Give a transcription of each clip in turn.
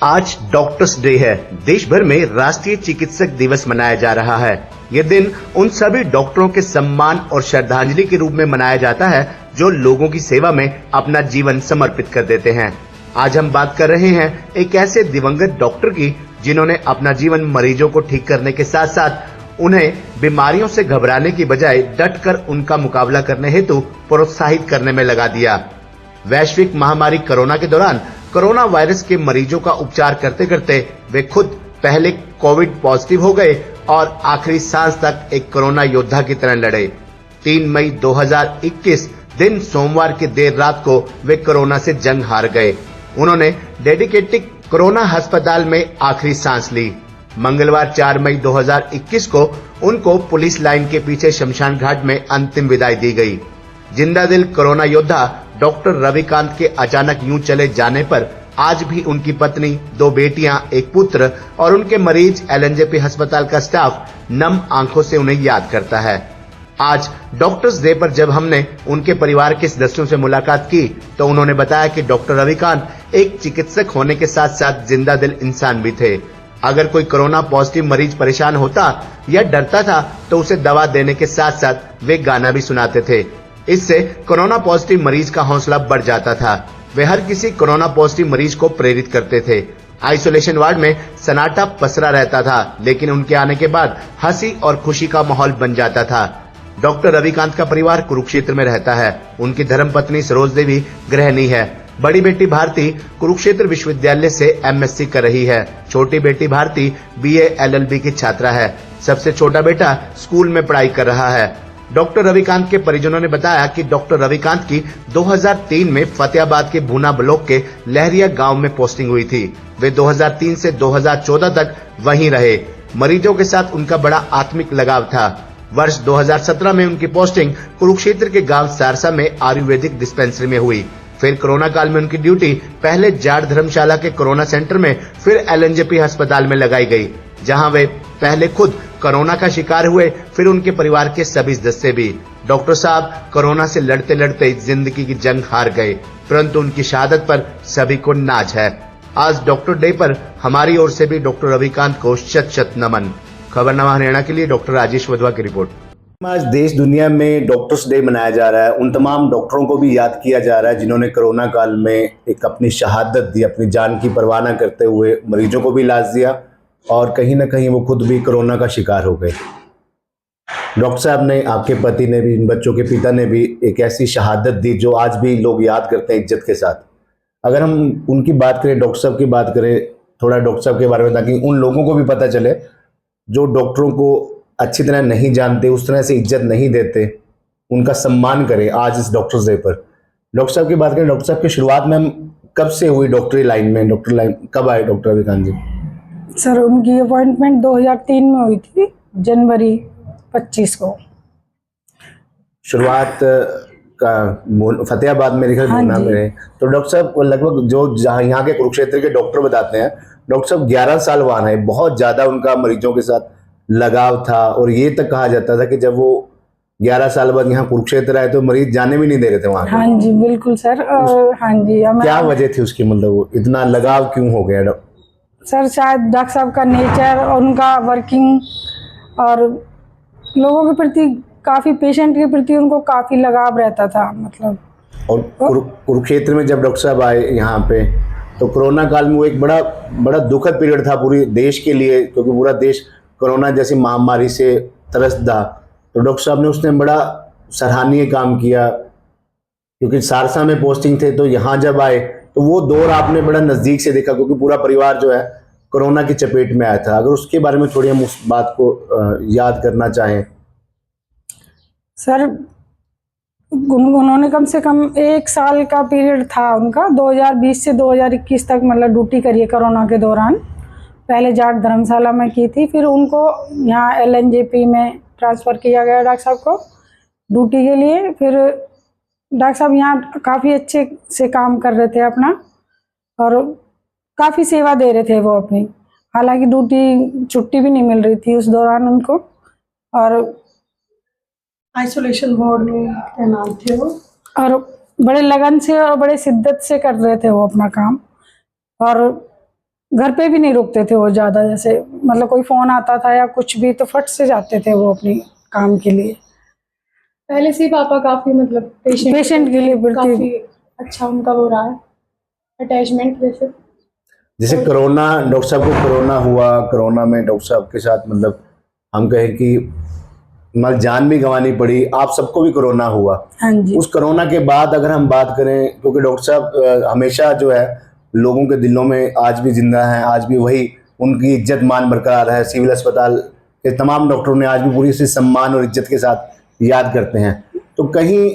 आज doctors day है। देश भर में राष्ट्रीय चिकित्सक दिवस मनाया जा रहा है। ये दिन उन सभी डॉक्टरों के सम्मान और श्रद्धांजलि के रूप में मनाया जाता है जो लोगों की सेवा में अपना जीवन समर्पित कर देते हैं। आज हम बात कर रहे हैं एक ऐसे दिवंगत डॉक्टर की जिन्होंने अपना जीवन मरीजों को ठीक करने के साथ साथ उन्हें बीमारियों से घबराने की बजाय डटकर उनका मुकाबला करने हेतु प्रोत्साहित करने में लगा दिया। वैश्विक महामारी कोरोना के दौरान कोरोना वायरस के मरीजों का उपचार करते करते वे खुद पहले कोविड पॉजिटिव हो गए और आखिरी सांस तक एक कोरोना योद्धा की तरह लड़े। 3 मई 2021 दिन सोमवार की देर रात को वे कोरोना से जंग हार गए। उन्होंने डेडिकेटेड कोरोना अस्पताल में आखिरी सांस ली। मंगलवार 4 मई 2021 को उनको पुलिस लाइन के पीछे शमशान घाट में अंतिम विदाई दी गई। जिंदा दिल कोरोना योद्धा डॉक्टर रविकांत के अचानक यूं चले जाने पर आज भी उनकी पत्नी, 2 बेटियां, एक पुत्र और उनके मरीज एलएनजेपी अस्पताल का स्टाफ नम आंखों से उन्हें याद करता है। आज डॉक्टर्स डे पर जब हमने उनके परिवार के सदस्यों से मुलाकात की तो उन्होंने बताया कि डॉक्टर रविकांत एक चिकित्सक होने के साथ साथ जिंदा दिल इंसान भी थे। अगर कोई कोरोना पॉजिटिव मरीज परेशान होता या डरता था तो उसे दवा देने के साथ साथ वे गाना भी सुनाते थे। इससे कोरोना पॉजिटिव मरीज का हौसला बढ़ जाता था। वे हर किसी कोरोना पॉजिटिव मरीज को प्रेरित करते थे। आइसोलेशन वार्ड में सन्नाटा पसरा रहता था, लेकिन उनके आने के बाद हंसी और खुशी का माहौल बन जाता था। डॉक्टर रविकांत का परिवार कुरुक्षेत्र में रहता है। उनकी धर्मपत्नी सरोज देवी गृहिणी है। बड़ी बेटी भारती कुरुक्षेत्र विश्वविद्यालय से एमएससी कर रही है। छोटी बेटी भारती बीए एलएलबी की छात्रा है। सबसे छोटा बेटा स्कूल में पढ़ाई कर रहा है। डॉक्टर रविकांत के परिजनों ने बताया कि डॉक्टर रविकांत की 2003 में फतेहाबाद के भूना ब्लॉक के लहरिया गांव में पोस्टिंग हुई थी। वे 2003 से 2014 तक वहीं रहे। मरीजों के साथ उनका बड़ा आत्मिक लगाव था। वर्ष 2017 में उनकी पोस्टिंग कुरुक्षेत्र के गांव सारसा में आयुर्वेदिक डिस्पेंसरी में हुई। फिर कोरोना काल में उनकी ड्यूटी पहले जाट धर्मशाला के कोरोना सेंटर में, फिर एलएनजेपी अस्पताल में लगाई गई, जहां वे पहले खुद कोरोना का शिकार हुए, फिर उनके परिवार के सभी सदस्य भी। डॉक्टर साहब कोरोना से लड़ते लड़ते जिंदगी की जंग हार गए, परंतु उनकी शहादत पर सभी को नाज है। आज डॉक्टर डे पर हमारी ओर से भी डॉक्टर रविकांत को शत शत नमन। खबरनामा हरियाणा के लिए डॉक्टर राजेश वधवा की रिपोर्ट। आज देश दुनिया में डॉक्टर्स डे मनाया जा रहा है। उन तमाम डॉक्टरों को भी याद किया जा रहा है जिन्होंने कोरोना काल में एक अपनी शहादत दी, अपनी जान की परवाह न करते हुए मरीजों को भी इलाज दिया और कहीं ना कहीं वो खुद भी कोरोना का शिकार हो गए। डॉक्टर साहब ने, आपके पति ने भी, इन बच्चों के पिता ने भी एक ऐसी शहादत दी जो आज भी लोग याद करते हैं इज्जत के साथ। अगर हम उनकी बात करें, डॉक्टर साहब की बात करें, थोड़ा डॉक्टर साहब के बारे में, ताकि उन लोगों को भी पता चले जो डॉक्टरों को अच्छी तरह नहीं जानते, उस तरह से इज्जत नहीं देते, उनका सम्मान करें आज इस डॉक्टर्स डे पर। डॉक्टर साहब की बात करें, डॉक्टर साहब की शुरुआत में हम कब से हुई डॉक्टरी लाइन में? डॉक्टर लाइन कब आए डॉक्टर रविकांत जी? सर उनकी अपॉइंटमेंट 2003 में हुई थी, जनवरी 25 को। शुरुआत का फतेहाबाद में लिखा भूना में। तो डॉक्टर साहब लगभग जो जहाँ यहाँ के कुरुक्षेत्र के डॉक्टर बताते हैं, डॉक्टर साहब 11 साल वहाँ रहे। बहुत ज्यादा उनका मरीजों के साथ लगाव था और ये तक कहा जाता था कि जब वो 11 साल बाद यहाँ कुरुक्षेत्र आए तो मरीज जाने भी नहीं दे रहे थे वहाँ। हाँ जी बिल्कुल सर। हाँ जी। क्या वजह थी उसकी, मतलब वो इतना लगाव क्यों हो गया? सर शायद डॉक्टर साहब का नेचर और उनका वर्किंग और लोगों के प्रति, काफ़ी पेशेंट के प्रति उनको काफ़ी लगाव रहता था, मतलब। और कुरुक्षेत्र में जब डॉक्टर साहब आए यहाँ पे तो कोरोना काल में वो एक बड़ा दुखद पीरियड था पूरे देश के लिए, क्योंकि पूरा देश कोरोना जैसी महामारी से त्रस्त था। तो डॉक्टर साहब ने उसने बड़ा सराहनीय काम किया, क्योंकि सारसा में पोस्टिंग थे। तो यहाँ जब आए तो वो दौर आपने बड़ा नज़दीक से देखा, क्योंकि पूरा परिवार जो है कोरोना की चपेट में आया था। अगर उसके बारे में थोड़ी हम उस बात को याद करना चाहें। सर उन्होंने कम से कम 1 साल का पीरियड था उनका, 2020 से 2021 तक, मतलब ड्यूटी करी है कोरोना के दौरान। पहले जाट धर्मशाला में की थी, फिर उनको यहाँ एलएनजेपी में ट्रांसफ़र किया गया डॉक्टर साहब को ड्यूटी के लिए। फिर डॉक्टर साहब यहाँ काफ़ी अच्छे से काम कर रहे थे अपना, और काफ़ी सेवा दे रहे थे वो अपनी। हालांकि ड्यूटी छुट्टी भी नहीं मिल रही थी उस दौरान उनको, और आइसोलेशन वार्ड में तैनात थे वो, और बड़े लगन से और बड़े शिद्दत से कर रहे थे वो अपना काम। और घर पे भी नहीं रुकते थे वो ज़्यादा, जैसे मतलब कोई फ़ोन आता था या कुछ भी तो फट से जाते थे वो अपने काम के लिए। पहले से ही पापा काफी मतलब पेशेंट के लिए काफी बिल्कुल अच्छा उनका वो रहा है अटैचमेंट। जैसे जैसे कोरोना, डॉक्टर साहब को कोरोना हुआ, कोरोना में डॉक्टर साहब के साथ मतलब हम कहें कि मतलब जान भी गंवानी पड़ी, आप सबको भी कोरोना हुआ। हाँ जी। उस कोरोना के बाद अगर हम बात करें, क्योंकि डॉक्टर साहब हमेशा जो है लोगों के दिलों में आज भी जिंदा हैं, आज भी वही उनकी इज्जत मान बरकरार है। सिविल अस्पताल के तमाम डॉक्टरों ने आज भी पूरी उसी सम्मान और इज्जत के साथ याद करते हैं। तो कहीं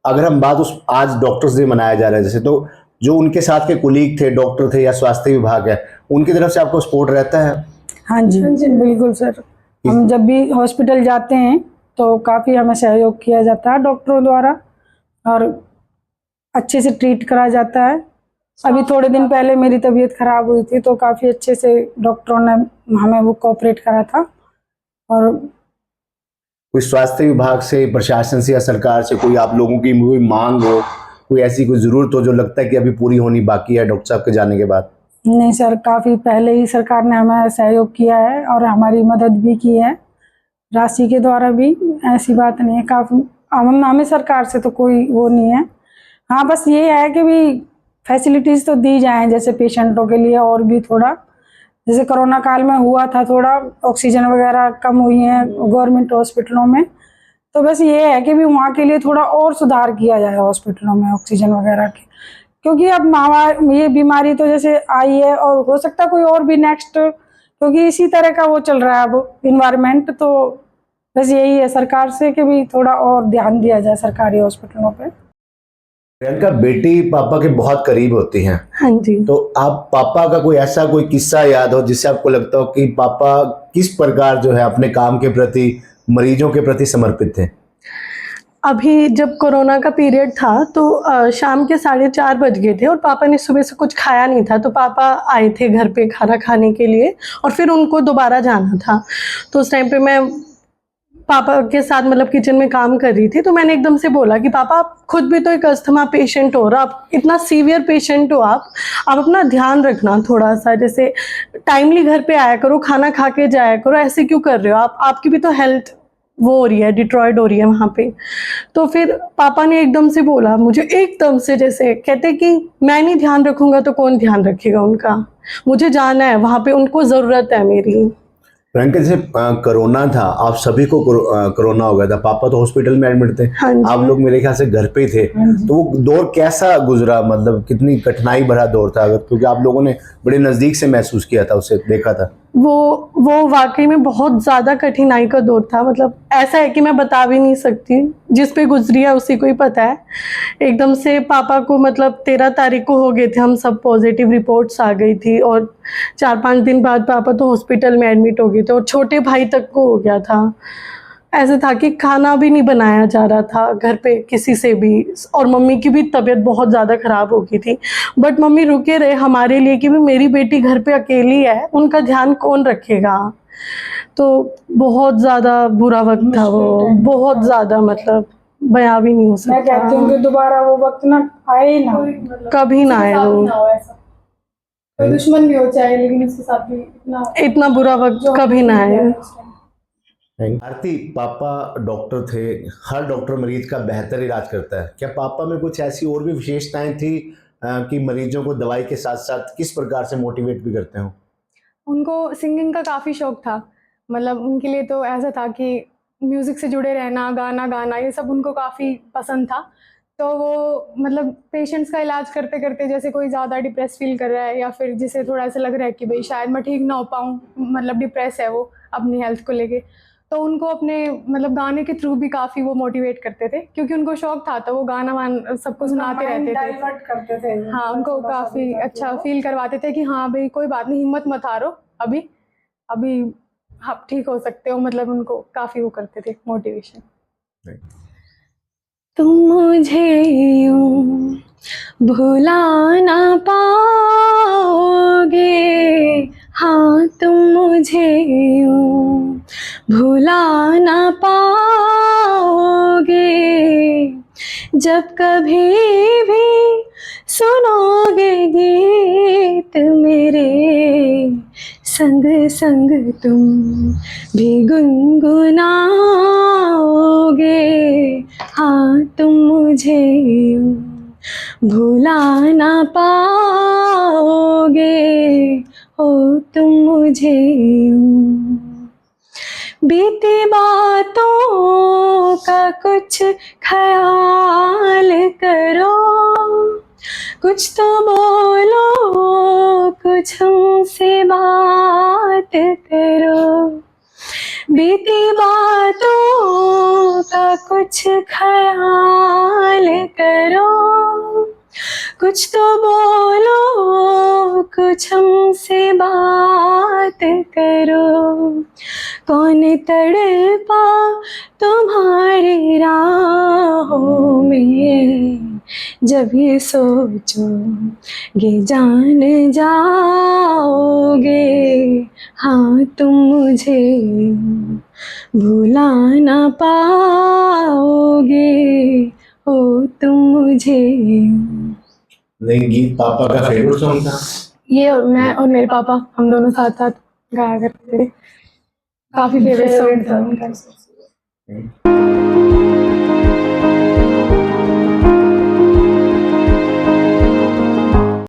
अगर हम बात उस आज डॉक्टर्स डे मनाया जा रहा है, जैसे तो जो उनके साथ के कुलीग थे, डॉक्टर थे या स्वास्थ्य विभाग है, उनकी तरफ से आपको सपोर्ट रहता है? हाँ जी बिल्कुल सर। हम जब भी हॉस्पिटल जाते हैं तो काफ़ी हमें सहयोग किया जाता है डॉक्टरों द्वारा और अच्छे से ट्रीट करा जाता है। अभी थोड़े दिन पहले मेरी तबीयत ख़राब हुई थी तो काफ़ी अच्छे से डॉक्टरों ने हमें वो कोऑपरेट करा था। और कोई स्वास्थ्य विभाग से, प्रशासन से या सरकार से कोई आप लोगों की कोई मांग हो, कोई ऐसी कोई ज़रूरत हो जो लगता है कि अभी पूरी होनी बाकी है डॉक्टर साहब के जाने के बाद? नहीं सर, काफ़ी पहले ही सरकार ने हमें सहयोग किया है और हमारी मदद भी की है राशि के द्वारा भी, ऐसी बात नहीं है। काफ़ी हमें सरकार से तो कोई वो नहीं है। हाँ बस ये है कि भी फैसिलिटीज़ तो दी जाएं जैसे पेशेंटों के लिए, और भी थोड़ा जैसे कोरोना काल में हुआ था थोड़ा ऑक्सीजन वगैरह कम हुई है गवर्नमेंट हॉस्पिटलों में, तो बस ये है कि भी वहाँ के लिए थोड़ा और सुधार किया जाए हॉस्पिटलों में ऑक्सीजन वगैरह के, क्योंकि अब महामारी ये बीमारी तो जैसे आई है और हो सकता है कोई और भी नेक्स्ट, क्योंकि इसी तरह का वो चल रहा है अब इन्वायरमेंट। तो बस यही है सरकार से कि भी थोड़ा और ध्यान दिया जाए सरकारी हॉस्पिटलों पे। प्रियंका, बेटी पापा के बहुत करीब होती हैं। हाँ जी। तो आप पापा का कोई ऐसा कोई किस्सा याद हो जिससे आपको लगता हो कि पापा किस प्रकार जो है अपने काम के प्रति, मरीजों के प्रति समर्पित थे? अभी जब कोरोना का पीरियड था तो शाम के 4:30 बज गए थे और पापा ने सुबह से कुछ खाया नहीं था, तो पापा आए थे घर पे खाना खाने के लिए और फिर उनको दोबारा जाना था। तो उस टाइम पे मैं पापा के साथ मतलब किचन में काम कर रही थी, तो मैंने एकदम से बोला कि पापा आप खुद भी तो एक अस्थमा पेशेंट हो और आप इतना सीवियर पेशेंट हो, आप अपना ध्यान रखना थोड़ा सा, जैसे टाइमली घर पे आया करो, खाना खा के जाया करो, ऐसे क्यों कर रहे हो आप, आपकी भी तो हेल्थ वो हो रही है, डिट्रॉयड हो रही है वहाँ पे। तो फिर पापा ने एकदम से बोला मुझे, एकदम से जैसे कहते कि मैं नहीं ध्यान रखूँगा तो कौन ध्यान रखेगा उनका, मुझे जाना है वहाँ पे, उनको ज़रूरत है मेरी। प्रियंका, जैसे कोरोना था, आप सभी को कोरोना हो गया था, पापा तो हॉस्पिटल में एडमिट थे, हाँ जी। आप लोग मेरे ख्याल से घर पे ही थे, तो वो दौर कैसा गुजरा, मतलब कितनी कठिनाई भरा दौर था, अगर क्योंकि आप लोगों ने बड़े नज़दीक से महसूस किया था, उसे देखा था? वो वाकई में बहुत ज़्यादा कठिनाई का दौर था। मतलब ऐसा है कि मैं बता भी नहीं सकती, जिस पे गुजरी है उसी को ही पता है। एकदम से पापा को मतलब 13 तारीख को हो गए थे हम सब, पॉजिटिव रिपोर्ट्स आ गई थी और 4-5 दिन बाद पापा तो हॉस्पिटल में एडमिट हो गए थे और छोटे भाई तक को हो गया था। ऐसे था कि खाना भी नहीं बनाया जा रहा था घर पे किसी से भी, और मम्मी की भी तबीयत बहुत ज़्यादा ख़राब हो गई थी, बट मम्मी रुके रहे हमारे लिए कि भी मेरी बेटी घर पे अकेली है, उनका ध्यान कौन रखेगा। तो बहुत ज़्यादा बुरा वक्त था वो, बहुत ज़्यादा, मतलब बयां भी नहीं हो सकता। मैं कहती हूँ कि दोबारा वो वक्त ना आए ही ना, कभी ना आए वो, कोई दुश्मन भी हो चाहे, लेकिन उसके साथ भी इतना बुरा वक्त कभी ना आए। आरती, पापा डॉक्टर थे, हर डॉक्टर मरीज का बेहतर इलाज करता है, क्या पापा में कुछ ऐसी और भी विशेषताएं थी कि मरीजों को दवाई के साथ साथ किस प्रकार से मोटिवेट भी करते हो? उनको सिंगिंग का काफ़ी शौक था, मतलब उनके लिए तो ऐसा था कि म्यूज़िक से जुड़े रहना, गाना गाना, ये सब उनको काफ़ी पसंद था। तो वो मतलब पेशेंट्स का इलाज करते करते, जैसे कोई ज़्यादा डिप्रेस फील कर रहा है या फिर जिसे थोड़ा ऐसा लग रहा है कि भाई शायद मैं ठीक ना हो पाऊँ, मतलब डिप्रेस है वो अपनी हेल्थ को लेके, तो उनको अपने मतलब गाने के थ्रू भी काफ़ी वो मोटिवेट करते थे, क्योंकि उनको शौक था, तो वो गाना सबको सुनाते रहते थे, डाइवर्ट करते थे। हाँ उनको काफ़ी अच्छा फील करवाते थे कि हाँ भाई कोई बात नहीं, हिम्मत मत हारो, अभी आप ठीक हो सकते हो, मतलब उनको काफ़ी वो करते थे मोटिवेशन। तुम मुझे यूं भुला ना पाओगे, हाँ तुम मुझे यूं भुला ना पाओगे, जब कभी भी सुनोगे गीत मेरे संग संग तुम भी गुनगुनाओगे, हाँ तुम मुझे यूं भुला ना पाओगे, ओ तुम मुझे यूं। बीती बातों का कुछ ख्याल करो, कुछ तो बोलो, कुछ हमसे बात करो। बीती बातों का कुछ ख्याल करो, कुछ तो बोलो, कुछ हमसे बात करो। कौन तड़पा तुम्हारी राहों में, जब ये सोचोगे जान जाओगे, हाँ तुम मुझे भुला ना पाओगे, ओ तुम मुझे। नहीं, गीत पापा का फेवरेट सॉन्ग था? ये और मैं और मेरे पापा, हम दोनों साथ साथ गाया करते थे। काफी फेवरेट सॉन्ग था उनका।